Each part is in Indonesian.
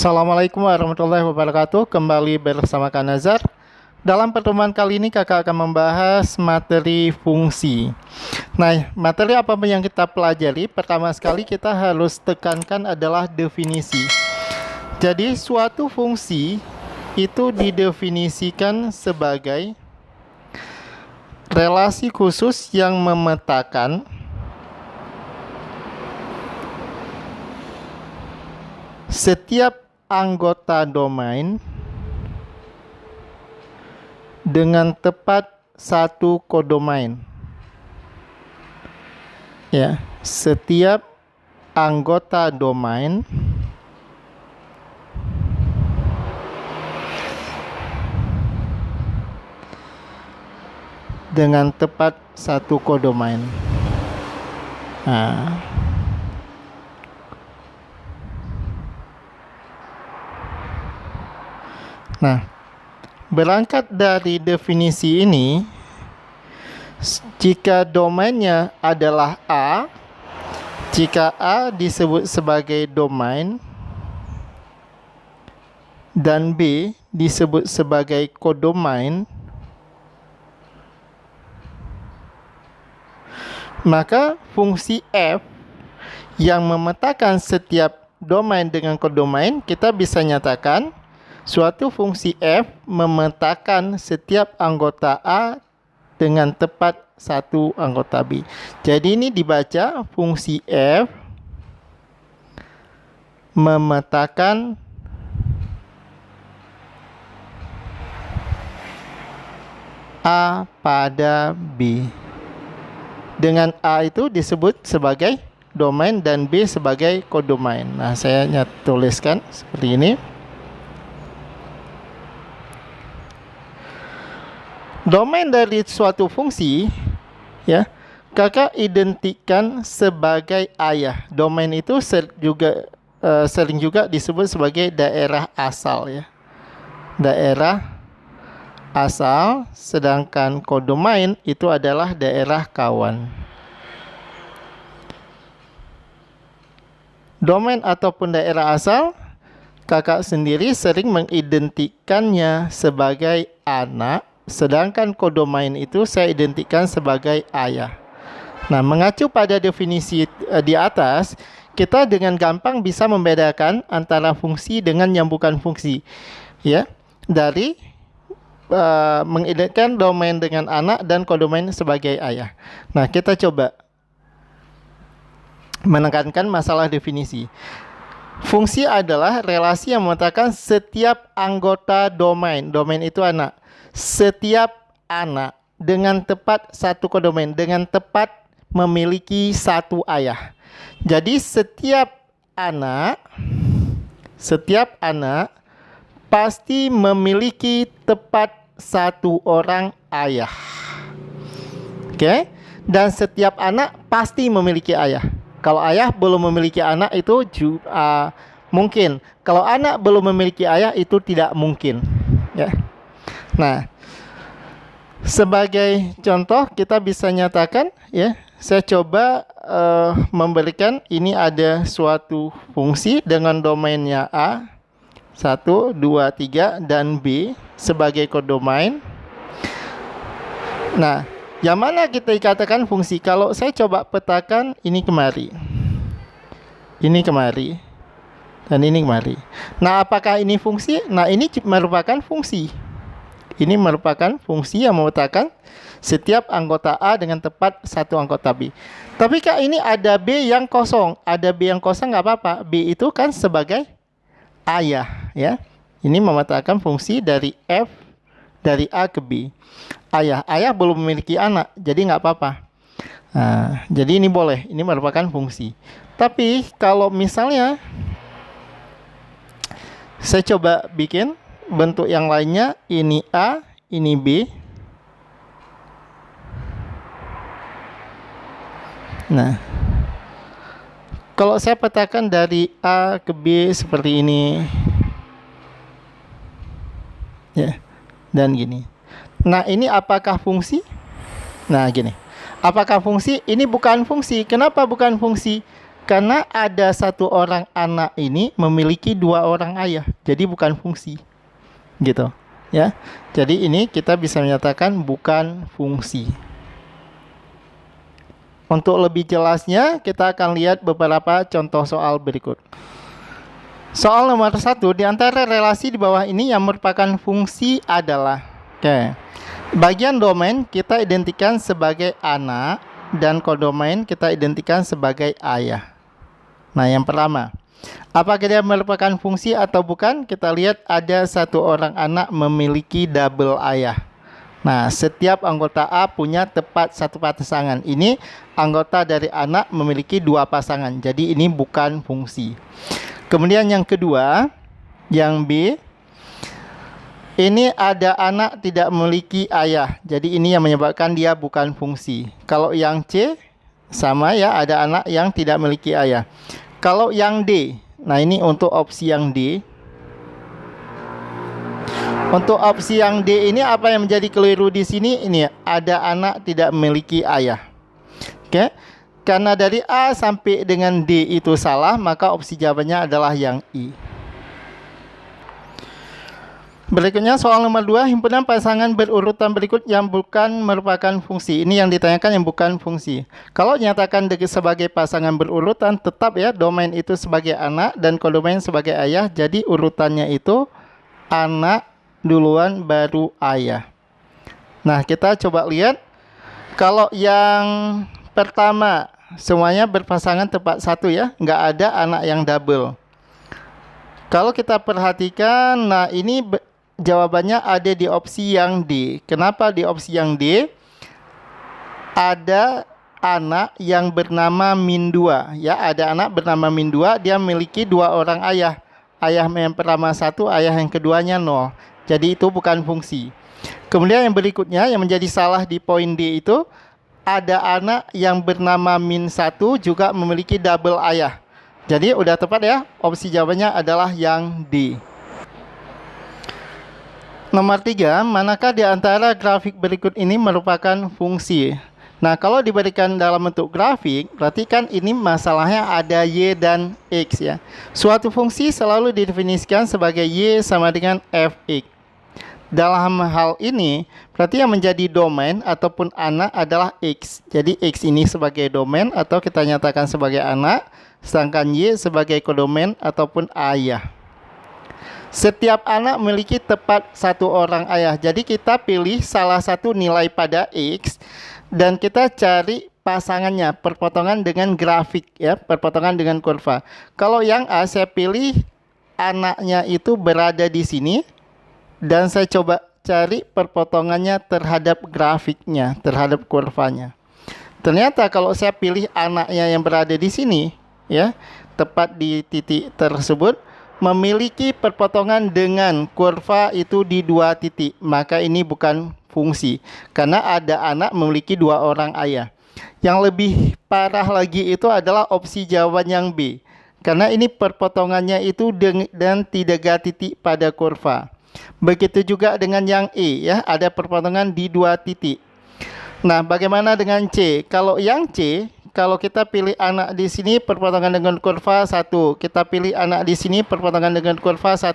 Assalamualaikum warahmatullahi wabarakatuh. Kembali bersama Kak Nazar. Dalam pertemuan kali ini kakak akan membahas materi fungsi. Nah, materi apa yang kita pelajari? Pertama sekali kita harus tekankan adalah definisi. Jadi suatu fungsi itu didefinisikan sebagai relasi khusus yang memetakan setiap anggota domain dengan tepat satu kodomain. Ya, setiap anggota domain dengan tepat satu kodomain. Nah, berangkat dari definisi ini, jika domainnya adalah A, jika A disebut sebagai domain dan B disebut sebagai kodomain, maka fungsi F yang memetakan setiap domain dengan kodomain, kita bisa nyatakan suatu fungsi F memetakan setiap anggota A dengan tepat satu anggota B. Jadi ini dibaca fungsi F memetakan A pada B. Dengan A itu disebut sebagai domain dan B sebagai kodomain. Nah, saya tuliskan seperti ini. Domain dari suatu fungsi, ya, kakak identikan sebagai ayah. Domain itu sering juga disebut sebagai daerah asal, ya. Daerah asal, sedangkan kodomain itu adalah daerah kawan. Domain ataupun daerah asal, kakak sendiri sering mengidentikannya sebagai anak, sedangkan kodomain itu saya identikan sebagai ayah. Nah, mengacu pada definisi di atas, kita dengan gampang bisa membedakan antara fungsi dengan yang bukan fungsi, ya, dari mengidentikan domain dengan anak dan kodomain sebagai ayah. Nah, kita coba menekankan masalah definisi. Fungsi adalah relasi yang memetakan setiap anggota domain. Domain itu anak. Setiap anak dengan tepat satu kodomain, dengan tepat memiliki satu ayah. Jadi setiap anak pasti memiliki tepat satu orang ayah. Oke? Dan setiap anak pasti memiliki ayah. Kalau ayah belum memiliki anak itu mungkin. Kalau anak belum memiliki ayah itu tidak mungkin, ya. Nah, sebagai contoh kita bisa nyatakan, ya, saya coba memberikan ini ada suatu fungsi dengan domainnya A 1, 2, 3 dan B sebagai kodomain. Nah, yang mana kita katakan fungsi? Kalau saya coba petakan ini kemari, dan ini kemari. Nah, apakah ini fungsi? Nah, ini merupakan fungsi. Ini merupakan fungsi yang memetakan setiap anggota A dengan tepat satu anggota B. Tapi Kak, ini ada B yang kosong. Ada B yang kosong nggak apa-apa. B itu kan sebagai ayah, ya. Ini memetakan fungsi dari F dari A ke B. Ayah belum memiliki anak, jadi nggak apa-apa. Nah, jadi ini boleh. Ini merupakan fungsi. Tapi kalau misalnya saya coba bikin bentuk yang lainnya, ini A, ini B. Nah, kalau saya petakan dari A ke B seperti ini, ya, dan gini. Nah, ini apakah fungsi? Nah, gini. Apakah fungsi? Ini bukan fungsi. Kenapa bukan fungsi? Karena ada satu orang anak ini memiliki dua orang ayah, jadi bukan fungsi, gitu ya. Jadi ini kita bisa menyatakan bukan fungsi. Untuk lebih jelasnya, kita akan lihat beberapa contoh soal berikut. Soal nomor 1, di antara relasi di bawah ini yang merupakan fungsi adalah, bagian domain kita identikan sebagai anak dan kodomain kita identikan sebagai ayah. Nah, yang pertama, apakah dia merupakan fungsi atau bukan? Kita lihat ada satu orang anak memiliki double ayah. Nah, setiap anggota A punya tepat satu pasangan. Ini anggota dari anak memiliki dua pasangan. Jadi ini bukan fungsi. Kemudian yang kedua, yang B, ini ada anak tidak memiliki ayah. Jadi ini yang menyebabkan dia bukan fungsi. Kalau yang C, sama ya, ada anak yang tidak memiliki ayah. Kalau yang D, nah ini untuk opsi yang D. Untuk opsi yang D ini apa yang menjadi keliru di sini? Ini ada anak tidak memiliki ayah. Oke. Karena dari A sampai dengan D itu salah, maka opsi jawabannya adalah yang I. Berikutnya soal nomor 2, himpunan pasangan berurutan berikut yang bukan merupakan fungsi. Ini yang ditanyakan yang bukan fungsi. Kalau dinyatakan sebagai pasangan berurutan, tetap ya domain itu sebagai anak dan kodomain sebagai ayah. Jadi urutannya itu anak duluan baru ayah. Nah, kita coba lihat. Kalau yang pertama semuanya berpasangan tepat satu ya, nggak ada anak yang double. Kalau kita perhatikan, nah ini jawabannya ada di opsi yang D. Kenapa di opsi yang D? Ada anak yang bernama Min 2 ya, ada anak bernama Min 2, dia memiliki dua orang ayah. Ayah yang pertama 1, ayah yang keduanya 0. Jadi itu bukan fungsi. Kemudian yang berikutnya yang menjadi salah di poin D itu, ada anak yang bernama Min 1 juga memiliki double ayah. Jadi udah tepat ya, opsi jawabannya adalah yang D. Nomor 3, manakah di antara grafik berikut ini merupakan fungsi? Nah, kalau diberikan dalam bentuk grafik, berarti kan ini masalahnya ada Y dan X ya. Suatu fungsi selalu didefinisikan sebagai Y sama dengan Fx. Dalam hal ini, berarti yang menjadi domain ataupun anak adalah X. Jadi X ini sebagai domain atau kita nyatakan sebagai anak, sedangkan Y sebagai kodomain ataupun ayah. Setiap anak memiliki tepat satu orang ayah. Jadi kita pilih salah satu nilai pada X dan kita cari pasangannya, perpotongan dengan grafik ya, perpotongan dengan kurva. Kalau yang A saya pilih anaknya itu berada di sini dan saya coba cari perpotongannya terhadap grafiknya, terhadap kurvanya. Ternyata kalau saya pilih anaknya yang berada di sini ya, tepat di titik tersebut, memiliki perpotongan dengan kurva itu di dua titik, maka ini bukan fungsi karena ada anak memiliki dua orang ayah. Yang lebih parah lagi itu adalah opsi jawaban yang B, karena ini perpotongannya itu dan tidak titik pada kurva. Begitu juga dengan yang E ya, ada perpotongan di dua titik. Nah, bagaimana dengan C? Kalau yang C, kalau kita pilih anak di sini perpotongan dengan kurva 1, kita pilih anak di sini perpotongan dengan kurva 1.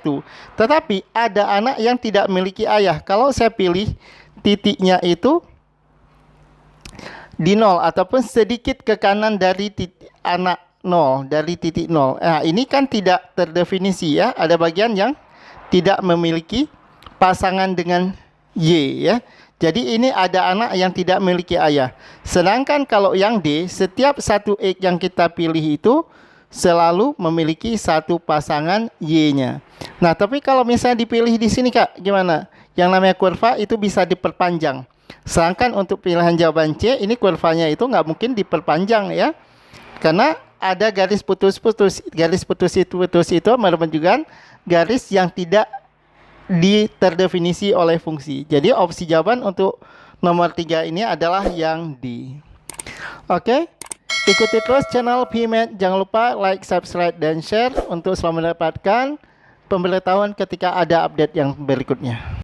Tetapi ada anak yang tidak memiliki ayah. Kalau saya pilih titiknya itu di 0 ataupun sedikit ke kanan dari titik anak 0, dari titik 0. Nah, ini kan tidak terdefinisi ya. Ada bagian yang tidak memiliki pasangan dengan Y ya. Jadi ini ada anak yang tidak memiliki ayah. Sedangkan kalau yang D, setiap satu X yang kita pilih itu selalu memiliki satu pasangan Y-nya. Nah, tapi kalau misalnya dipilih di sini Kak, gimana? Yang namanya kurva itu bisa diperpanjang. Sedangkan untuk pilihan jawaban C, ini kurvanya itu nggak mungkin diperpanjang ya. Karena ada garis putus-putus. Garis putus-putus itu menunjukkan garis yang tidak terdefinisi oleh fungsi. Jadi opsi jawaban untuk nomor 3 ini adalah yang D. Oke, ikuti terus channel PMath. Jangan lupa like, subscribe, dan share untuk selalu mendapatkan pemberitahuan ketika ada update yang berikutnya.